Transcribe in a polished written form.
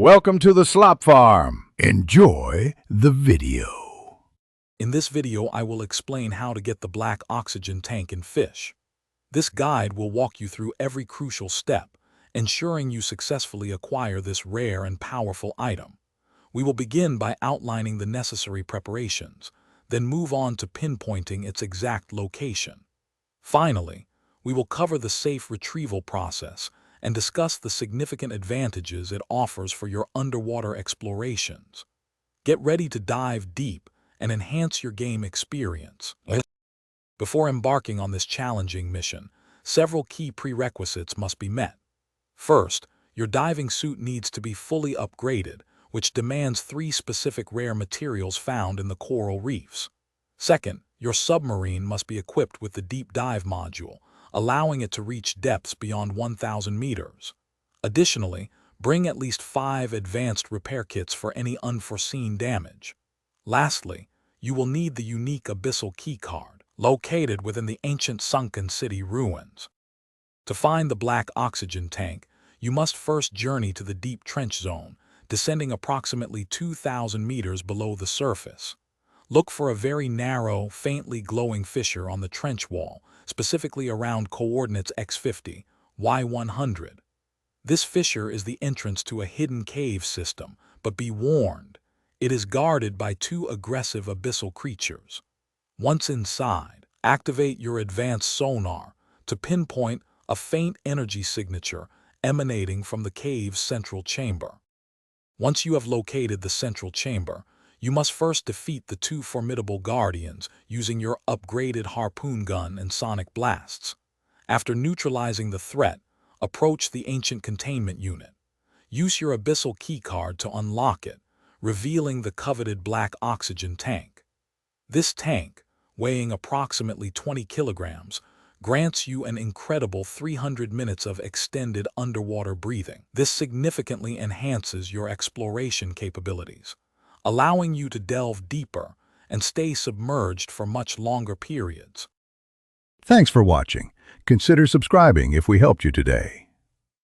Welcome to the Slop Farm. Enjoy the video. In this video, I will explain how to get the black oxygen tank in Fisch. This guide will walk you through every crucial step, ensuring you successfully acquire this rare and powerful item. We will begin by outlining the necessary preparations, then move on to pinpointing its exact location. Finally, we will cover the safe retrieval process and discuss the significant advantages it offers for your underwater explorations. Get ready to dive deep and enhance your game experience. Before embarking on this challenging mission, several key prerequisites must be met. First, your diving suit needs to be fully upgraded, which demands 3 specific rare materials found in the coral reefs. Second, your submarine must be equipped with the deep dive module, allowing it to reach depths beyond 1,000 meters. Additionally, bring at least 5 advanced repair kits for any unforeseen damage. Lastly, you will need the unique abyssal keycard, located within the ancient sunken city ruins. To find the black oxygen tank, you must first journey to the deep trench zone, descending approximately 2,000 meters below the surface. Look for a very narrow, faintly glowing fissure on the trench wall, specifically around coordinates x50, y100. This fissure is the entrance to a hidden cave system, but be warned, it is guarded by 2 aggressive abyssal creatures. Once inside, activate your advanced sonar to pinpoint a faint energy signature emanating from the cave's central chamber. Once you have located the central chamber, you must first defeat the 2 formidable guardians using your upgraded harpoon gun and sonic blasts. After neutralizing the threat, approach the ancient containment unit. Use your abyssal keycard to unlock it, revealing the coveted black oxygen tank. This tank, weighing approximately 20 kilograms, grants you an incredible 300 minutes of extended underwater breathing. This significantly enhances your exploration capabilities, allowing you to delve deeper and stay submerged for much longer periods. Thanks for watching. Consider subscribing if we helped you today.